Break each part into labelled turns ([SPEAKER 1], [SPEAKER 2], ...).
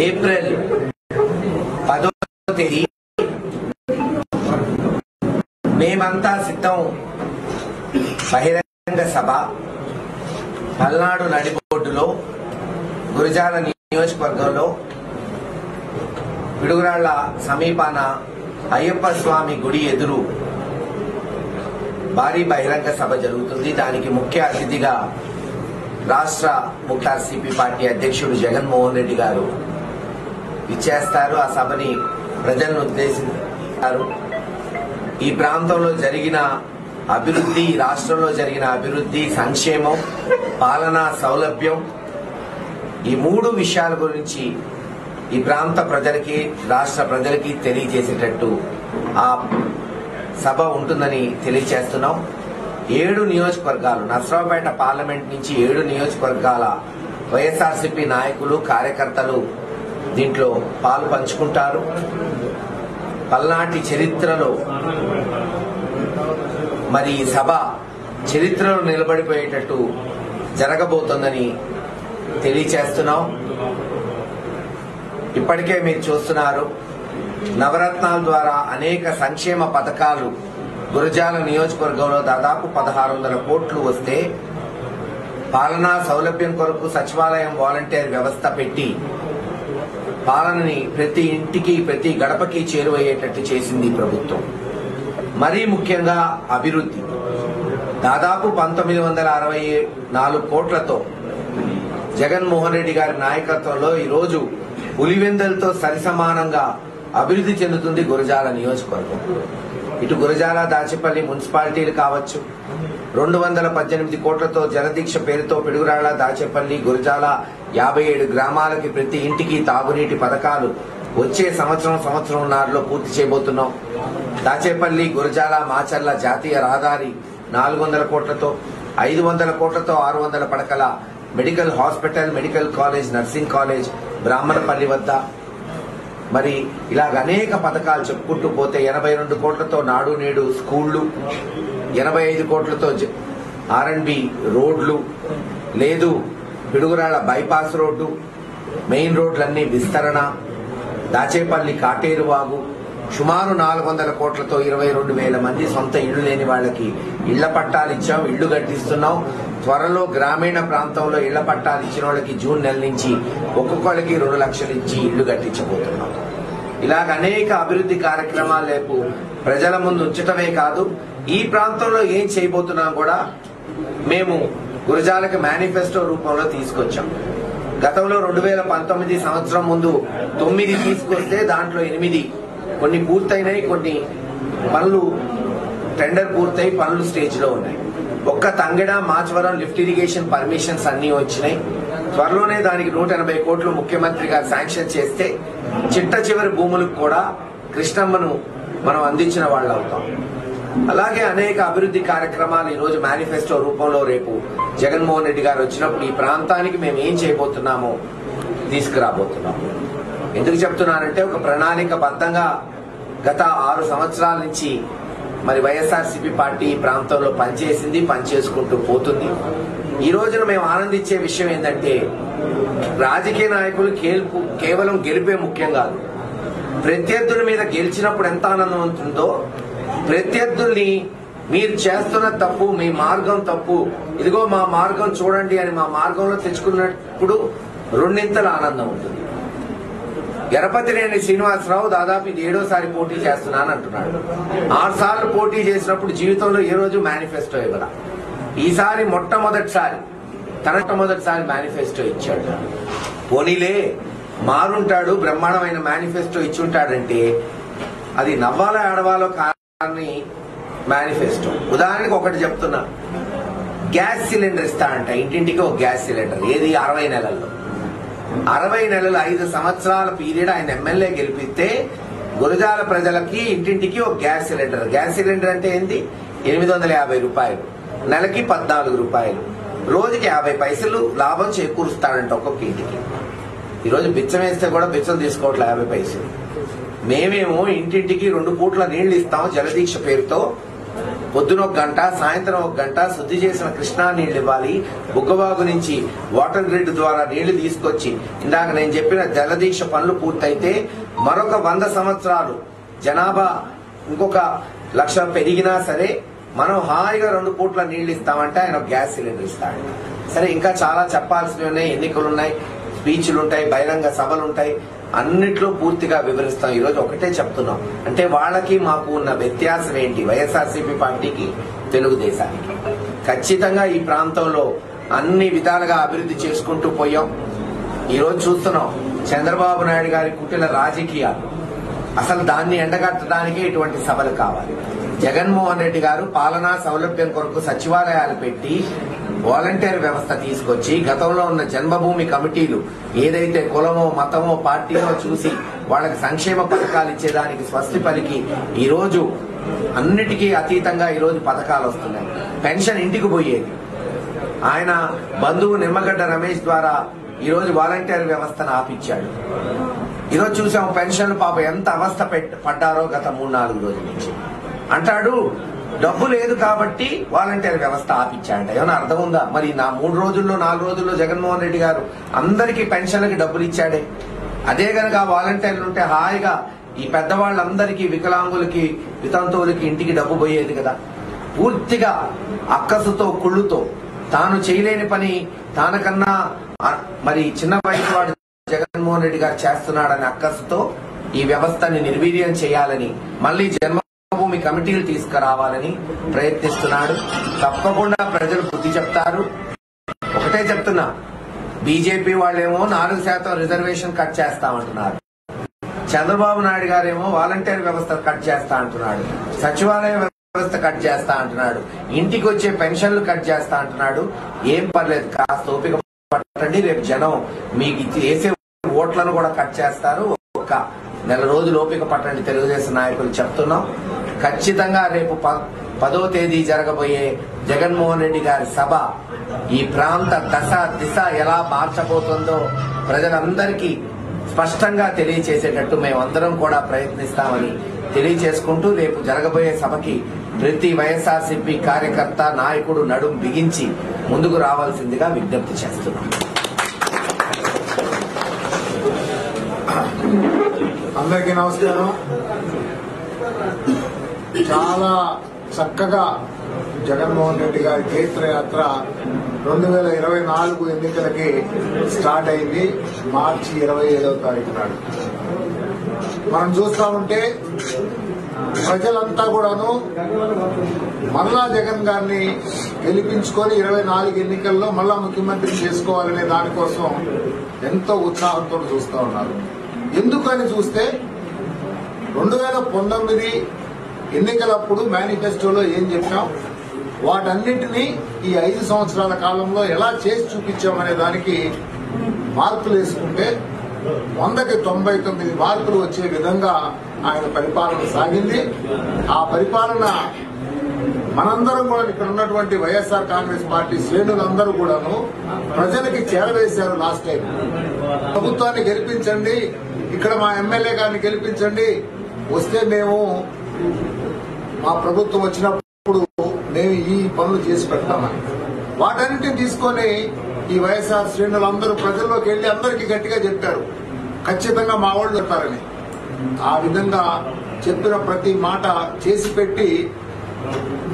[SPEAKER 1] April 10వ తేదీ మేమంతా సిద్ధం బహిరంగ సభ పల్నాడు నడిబొడ్డులో గురజాల నియోజకవర్గంలో పిడుగురాళ్ల సమీపాన అయ్యప్ప స్వామి గుడి ఎదురు భారీ బహిరంగ సభ జరుగుతుంది. దానికి ముఖ్య అతిథిగా రాష్ట్ర వైఎస్ఆర్సీపీ పార్టీ అధ్యక్షుడు జగన్మోహన్ రెడ్డి గారు ఇచ్చేస్తారు. ఆ సభని ప్రజలను ఉద్దేశించారు. ఈ ప్రాంతంలో జరిగిన అభివృద్ధి, రాష్ట్రంలో జరిగిన అభివృద్ధి, సంక్షేమం, పాలనా సౌలభ్యం, ఈ మూడు విషయాల గురించి ఈ ప్రాంత ప్రజలకి, రాష్ట్ర ప్రజలకి తెలియజేసేటట్టు ఆ సభ ఉంటుందని తెలియజేస్తున్నాం. 7 నియోజకవర్గాలు, నర్సరావుపేట పార్లమెంట్ నుంచి 7 నియోజకవర్గాల వైఎస్ఆర్సీపీ నాయకులు, కార్యకర్తలు దీంట్లో పాలు పంచుకుంటారు. పల్నాటి చరిత్రలో మరి ఈ సభ చరిత్రలో నిలబడిపోయేటట్టు జరగబోతోందని తెలియచేస్తున్నాం. ఇప్పటికే మీరు చూస్తున్నారు, నవరత్నాల ద్వారా అనేక సంక్షేమ పథకాలు గురజాల నియోజకవర్గంలో దాదాపు 1600 కోట్లు వస్తే పాలనా సౌలభ్యం కొరకు సచివాలయం వాలంటీర్ వ్యవస్థ పెట్టి పాలనని ప్రతి ఇంటికి, ప్రతి గడపకి చేరువయ్యేటట్టు చేసింది ప్రభుత్వం. మరీ ముఖ్యంగా అభివృద్ధి దాదాపు 1964 కోట్లతో జగన్మోహన్ రెడ్డి గారి నాయకత్వంలో ఈరోజు పులివెందులతో సరిసమానంగా అభివృద్ధి చెందుతుంది గురజాల నియోజకవర్గం. ఇటు గురజాల, దాచేపల్లి మున్సిపాలిటీలు కావచ్చు, 218 కోట్లతో జలదీక్ష పేరుతో పిడుగురాళ్ల, దాచేపల్లి, గురజాల 57 గ్రామాలకి ప్రతి ఇంటికి తాగునీటి పథకాలు వచ్చే సంవత్సరంన్నరలో పూర్తి చేయబోతున్నాం. దాచేపల్లి, గురజాల, మాచర్ల జాతీయ రహదారి 400 కోట్లతో, 500 కోట్లతో 600 పడకల medical hospital, medical college, nursing college Brahmanapalli వద్ద. మరి ఇలాగ అనేక పథకాలు చెప్పుకుంటూ పోతే 82 కోట్లతో నాడు నేడు స్కూళ్లు, 85 కోట్లతో R&B రోడ్లు, లేదు పిడుగురాళ్ల బైపాస్ రోడ్డు, మెయిన్ రోడ్లన్నీ విస్తరణ, దాచేపల్లి కాటేరు వాగు, సుమారు 400 కోట్లతో 22,000 మంది సొంత ఇళ్లు లేని వాళ్ళకి ఇళ్ల పట్టాలు ఇచ్చాం, ఇళ్లు కట్టిస్తున్నాం. త్వరలో గ్రామీణ ప్రాంతంలో ఇళ్ల పట్టాలు ఇచ్చిన వాళ్ళకి జూన్ నెల నుంచి ఒక్కొక్కరికి 2 లక్షలు ఇచ్చి ఇళ్లు కట్టించబోతున్నాం. ఇలాగ అనేక అభివృద్ధి కార్యక్రమాలు రేపు ప్రజల ముందు ఉంచటమే కాదు, ఈ ప్రాంతంలో ఏం చేయబోతున్నాం కూడా మేము గురజాలకు మేనిఫెస్టో రూపంలో తీసుకొచ్చాం. గతంలో 2019 సంవత్సరం ముందు 9 తీసుకొస్తే దాంట్లో 8 కొన్ని పూర్తయినాయి, కొన్ని పనులు టెండర్ పూర్తయి పనులు స్టేజ్ లో ఉన్నాయి. ఒక్క Tangeda, Machavaram lift irrigation permissions అన్ని వచ్చినాయి. త్వరలోనే దానికి 180 కోట్లు ముఖ్యమంత్రి గారు శాంక్షన్ చేస్తే చిట్ట చివరి భూములకు కూడా కృష్ణమ్మను మనం అందించిన వాళ్ళు అవుతాం. అలాగే అనేక అభివృద్ధి కార్యక్రమాలు ఈ రోజు మేనిఫెస్టో రూపంలో రేపు జగన్మోహన్ రెడ్డి గారు వచ్చినప్పుడు ఈ ప్రాంతానికి మేము ఏం చేయబోతున్నామో తీసుకురాబోతున్నాం. ఎందుకు చెప్తున్నానంటే, ఒక ప్రణాళికబద్ధంగా గత 6 సంవత్సరాల నుంచి మరి వైఎస్ఆర్సీపీ పార్టీ ఈ ప్రాంతంలో పనిచేసింది, పనిచేసుకుంటూ పోతుంది. ఈ రోజున మేము ఆనందించే విషయం ఏంటంటే, రాజకీయ నాయకులు కేవలం గెలిపే ముఖ్యం కాదు. ప్రత్యర్థుల మీద గెలిచినప్పుడు ఎంత ఆనందం ఉంటుందో, ప్రత్యర్థుల్ని మీరు చేస్తున్న తప్పు, మీ మార్గం తప్పు, ఇదిగో మా మార్గం చూడండి అని మా మార్గంలో తెచ్చుకున్నప్పుడు రెండింతల ఆనందం ఉంటుంది. గణపతినేని శ్రీనివాసరావు దాదాపు ఇది 7వసారి పోటీ చేస్తున్నాను అంటున్నాడు. 6 సార్లు పోటీ చేసినప్పుడు జీవితంలో ఏ రోజు మేనిఫెస్టో ఇవ్వడా. ఈసారి మొట్టమొదటిసారి మేనిఫెస్టో ఇచ్చాడు. పోనీలే, మారుంటాడు, బ్రహ్మాండమైన మేనిఫెస్టో ఇచ్చుంటాడంటే అది నవ్వాలో ఆడవాలో కానీ మేనిఫెస్టో. ఉదాహరణకు ఒకటి చెప్తున్నా, గ్యాస్ సిలిండర్ ఇస్తా అంట, ఇంటింటికి ఒక గ్యాస్ సిలిండర్. ఏది 60 నెలల్లో 60 నెలలు 5 సంవత్సరాల పీరియడ్ ఆయన ఎమ్మెల్యే గెలిపిస్తే గురజాల ప్రజలకి ఇంటింటికి ఒక గ్యాస్ సిలిండర్. గ్యాస్ సిలిండర్ అంటే ఏంటి? 850 రూపాయలు, నెలకి 14 రూపాయలు, రోజుకి 50 పైసలు లాభం చేకూరుస్తాడంట ఒక్కొక్క ఇంటికి. ఈరోజు బిచ్చం వేస్తే కూడా బిచ్చం తీసుకోవట్లే 50 పైసలు. మేమేమో ఇంటింటికి 2 పూట్ల నీళ్లు ఇస్తాం జలదీక్ష పేరుతో. పొద్దున 1 గంట, సాయంత్రం 1 గంట శుద్ధి చేసిన కృష్ణా నీళ్లు ఇవ్వాలి. బుగ్గబాగు నుంచి వాటర్ గ్రిడ్ ద్వారా నీళ్లు తీసుకొచ్చి ఇందాక నేను చెప్పిన జలదీక్ష పనులు పూర్తయితే మరొక 100 సంవత్సరాలు జనాభా ఇంకొక 1,00,000 పెరిగినా సరే మనం హాయిగా 2 పూట్ల నీళ్లు ఇస్తామంటే ఆయన గ్యాస్ సిలిండర్ ఇస్తాడు. సరే ఇంకా చాలా చెప్పాల్సినవి ఉన్నాయి, ఎన్నికలున్నాయి, స్పీచ్లుంటాయి, బహిరంగ సభలుంటాయి, అన్నిట్లో పూర్తిగా వివరిస్తాం. ఈరోజు ఒకటే చెప్తున్నాం, అంటే వాళ్ళకి మాకు ఉన్న వ్యత్యాసం ఏంటి, వైఎస్ఆర్సీపీ పార్టీకి తెలుగుదేశానికి. ఖచ్చితంగా ఈ ప్రాంతంలో అన్ని విధాలుగా అభివృద్ధి చేసుకుంటూ పోయాం. ఈరోజు చూస్తున్నాం చంద్రబాబు నాయుడు గారి కుటిల రాజకీయాలు, అసలు దాన్ని ఎండగట్టడానికే ఇటువంటి సభలు కావాలి. జగన్మోహన్ రెడ్డి గారు పాలనా సౌలభ్యం కొరకు సచివాలయాలు పెట్టి వాలంటీర్ వ్యవస్థ తీసుకొచ్చి గతంలో ఉన్న జన్మభూమి కమిటీలు ఏదైతే కులమో మతమో పార్టీలో చూసి వాళ్ళకి సంక్షేమ పథకాలు ఇచ్చేదానికి స్వస్తి పలికి ఈ రోజు అన్నిటికీ అతీతంగా ఈ రోజు పథకాలు వస్తున్నాయి. పెన్షన్ ఇంటికి పోయేది. ఆయన బంధువు నిమ్మగడ్డ రమేష్ ద్వారా ఈ రోజు వాలంటీర్ వ్యవస్థను ఆపిచ్చాడు. ఈరోజు చూసాం పెన్షన్లు పాప ఎంత అవస్థ పడ్డారో గత 3-4 రోజుల నుంచి. అంటాడు డబ్బు లేదు కాబట్టి వాలంటీర్ వ్యవస్థ ఆపిచ్చాడంట. ఏమైనా అర్థం ఉందా? మరి నా 3 రోజుల్లో 4 రోజుల్లో జగన్మోహన్ రెడ్డి గారు అందరికీ పెన్షన్లకి డబ్బులు ఇచ్చాడే. అదే గనక వాలంటీర్లు ఉంటే హాయిగా ఈ పెద్దవాళ్ళందరికీ, వికలాంగులకి, వితంతువులకి ఇంటికి డబ్బు పోయేది కదా. పూర్తిగా అక్కసుతో కుళ్ళుతో తాను చేయలేని పని తానకన్నా మరి చిన్న వయసు వాడు జగన్మోహన్ రెడ్డి గారు చేస్తున్నాడని అక్కసుతో ఈ వ్యవస్థని నిర్వీర్యం చేయాలని, మళ్లీ జన్మభూమి కమిటీలు తీసుకురావాలని ప్రయత్నిస్తున్నాడు. తప్పకుండా ప్రజలు బుద్ధి చెప్తారు. ఒకటే చెప్తున్నా, బీజేపీ వాళ్ళేమో 4% రిజర్వేషన్ కట్ చేస్తామంటున్నారు. చంద్రబాబు నాయుడు గారేమో వాలంటీర్ వ్యవస్థ కట్ చేస్తా అంటున్నాడు, సచివాలయ వ్యవస్థ కట్ చేస్తా అంటున్నాడు, ఇంటికి వచ్చే పెన్షన్లు కట్ చేస్తా అంటున్నాడు. ఏం పర్లేదు, కాస్త ఓపిక పట్టండి. రేపు జనం మీకు వేసే ఓట్లను కూడా కట్ చేస్తారు. ఒక నెల రోజులు ఓపిక పట్టండి. తెలుగుదేశం నాయకులు చెప్తున్నాం. ఖచ్చితంగా రేపు 10వ తేదీ జరగబోయే జగన్మోహన్ రెడ్డి గారి సభ ఈ ప్రాంత దిశ ఎలా మార్చబోతుందో ప్రజలందరికీ స్పష్టంగా తెలియచేసేటట్టు మేమందరం కూడా ప్రయత్నిస్తామని తెలియచేసుకుంటూ, రేపు జరగబోయే సభకి ప్రతి వైఎస్ఆర్సీపీ కార్యకర్త, నాయకుడు నడుం బిగించి ముందుకు రావాల్సిందిగా విజ్ఞప్తి చేస్తున్నాం.
[SPEAKER 2] అందరికీ నమస్కారం. చాలా చక్కగా జగన్మోహన్ రెడ్డి గారి తీర్థయాత్ర 2024 ఎన్నికలకి స్టార్ట్ అయింది. మార్చి 27వ తారీఖు నాడు మనం చూస్తా ఉంటే ప్రజలంతా కూడాను మళ్ళా జగన్ గారిని గెలిపించుకొని 24 ఎన్నికల్లో మళ్ళా ముఖ్యమంత్రి చేసుకోవాలనే దానికోసం ఎంతో ఉత్సాహంతో చూస్తా ఉన్నారు. ఎందుకని చూస్తే 2019 ఎన్నికలప్పుడు మేనిఫెస్టోలో ఏం చెప్పాం, వాటన్నింటినీ ఈ 5 సంవత్సరాల కాలంలో ఎలా చేసి చూపించామనే దానికి మార్కులు వేసుకుంటే 100కి 99 మార్కులు వచ్చే విధంగా ఆయన పరిపాలన సాగింది. ఆ పరిపాలన మనందరం కూడా, ఇక్కడ ఉన్నటువంటి వైఎస్ఆర్ కాంగ్రెస్ పార్టీ శ్రేణులందరూ కూడాను ప్రజలకి చేరవేశారు. లాస్ట్ టైం ప్రభుత్వాన్ని గెలిపించండి, ఇక్కడ మా ఎమ్మెల్యే గారిని గెలిపించండి, వస్తే మేము మా ప్రభుత్వం వచ్చినప్పుడు మేము ఈ పనులు చేసి పెడతామని వాటన్నిటిని తీసుకొని ఈ వైఎస్ఆర్ శ్రేణులందరూ ప్రజల్లోకి వెళ్లి అందరికీ గట్టిగా చెప్పారు, ఖచ్చితంగా మా వాళ్ళు చెప్తారని. ఆ విధంగా చెప్పిన ప్రతి మాట చేసి పెట్టి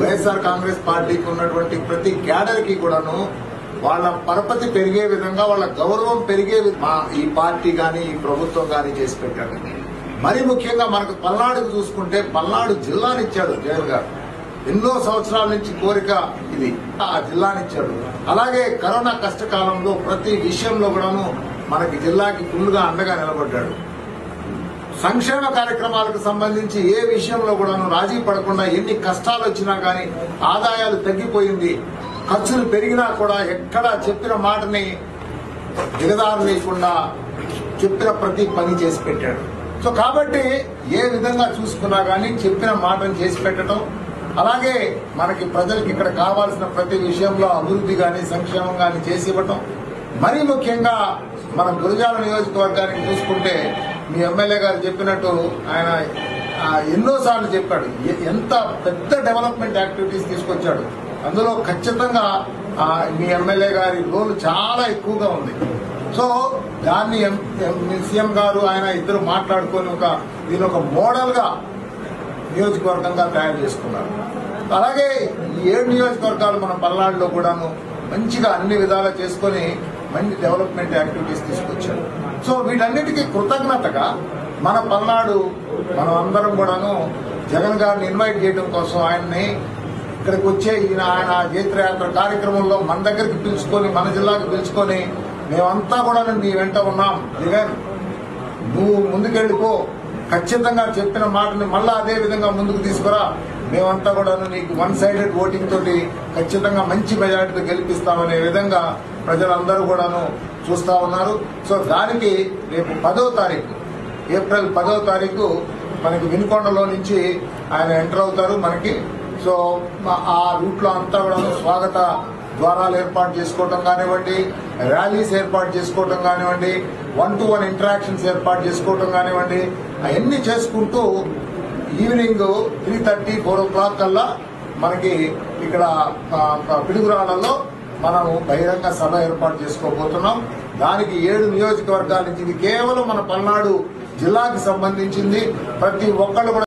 [SPEAKER 2] వైఎస్ఆర్ కాంగ్రెస్ పార్టీకి ఉన్నటువంటి ప్రతి క్యాడర్ కి కూడాను వాళ్ళ పరపతి పెరిగే విధంగా, వాళ్ళ గౌరవం పెరిగే ఈ పార్టీ గాని ఈ ప్రభుత్వం గాని చేసి పెట్టారు. మరీ ముఖ్యంగా మనకు పల్నాడుకు చూసుకుంటే, పల్నాడు జిల్లానిచ్చాడు జగన్ గారు. ఎన్నో సంవత్సరాల నుంచి కోరిక ఇది, ఆ జిల్లానిచ్చాడు. అలాగే కరోనా కష్టకాలంలో ప్రతి విషయంలో కూడాను మనకి జిల్లాకి ఫుల్గా అండగా నిలబడ్డాడు. సంక్షేమ కార్యక్రమాలకు సంబంధించి ఏ విషయంలో కూడాను రాజీ పడకుండా, ఎన్ని కష్టాలు వచ్చినా కానీ ఆదాయాలు తగ్గిపోయింది, ఖర్చులు పెరిగినా కూడా ఎక్కడా చెప్పిన మాటని దిగదారు లేకుండా చెప్పిన ప్రతి పని చేసి పెట్టాడు. సో కాబట్టి ఏ విధంగా చూసుకున్నా కానీ చెప్పిన మాటను చేసి పెట్టడం, అలాగే మనకి ప్రజలకు ఇక్కడ కావాల్సిన ప్రతి విషయంలో అభివృద్ధి గాని సంక్షేమం గాని చేసి ఇవ్వటం. మరీ ముఖ్యంగా మనం గురజాల నియోజకవర్గానికి చూసుకుంటే, మీ ఎమ్మెల్యే గారు చెప్పినట్టు ఆయన ఎన్నోసార్లు చెప్పాడు ఎంత పెద్ద డెవలప్మెంట్ యాక్టివిటీస్ తీసుకొచ్చాడు. అందులో ఖచ్చితంగా మీ ఎమ్మెల్యే గారి రోల్ చాలా ఎక్కువగా ఉంది. సో దాన్ని సీఎం గారు ఆయన ఇద్దరు మాట్లాడుకొని దీని ఒక మోడల్ గా నియోజకవర్గంగా తయారు చేసుకున్నారు. అలాగే ఈ 7 నియోజకవర్గాలు మన పల్నాడులో కూడాను మంచిగా అన్ని విధాలా చేసుకుని మంచి డెవలప్మెంట్ యాక్టివిటీస్ తీసుకొచ్చారు. సో వీటన్నిటికీ కృతజ్ఞతగా మన పల్నాడు మనం అందరం కూడాను జగన్ గారిని ఇన్వైట్ చేయడం కోసం ఆయన్ని ఇక్కడికి వచ్చే ఆయన జైత్రయాత్ర కార్యక్రమంలో మన దగ్గరికి పిలుచుకొని మన జిల్లాకు పిలుచుకొని మేమంతా కూడా నీ వెంట ఉన్నాం జగన్, నువ్వు ముందుకెళ్ళిపో, ఖచ్చితంగా చెప్పిన మాటని మళ్ళా అదే విధంగా ముందుకు తీసుకురా, మేమంతా కూడా నీకు 1 సైడెడ్ ఓటింగ్ తోటి ఖచ్చితంగా మంచి మెజారిటీతో గెలిపిస్తామనే విధంగా ప్రజలందరూ కూడాను చూస్తా ఉన్నారు. సో దానికి రేపు 10వ తారీఖు ఏప్రిల్ 10వ తారీఖు మనకి వినుకొండలో నుంచి ఆయన ఎంటర్ అవుతారు మనకి. సో ఆ రూట్ లో అంతా కూడా స్వాగత ద్వారాలు ఏర్పాటు చేసుకోవటం కానివ్వండి, ర్యాలీస్ ఏర్పాటు చేసుకోవటం కానివ్వండి, 1-to-1 ఇంటరాక్షన్స్ ఏర్పాటు చేసుకోవటం కానివ్వండి, అవన్నీ చేసుకుంటూ ఈవినింగ్ 3:30, 4 o'clock కల్లా మనకి ఇక్కడ పిడుగురాళ్లలో మనం బహిరంగ సభ ఏర్పాటు చేసుకోబోతున్నాం. దానికి 7 నియోజకవర్గాల నుంచి, ఇది కేవలం మన పల్నాడు జిల్లాకి సంబంధించింది. ప్రతి ఒక్కళ్ళు కూడా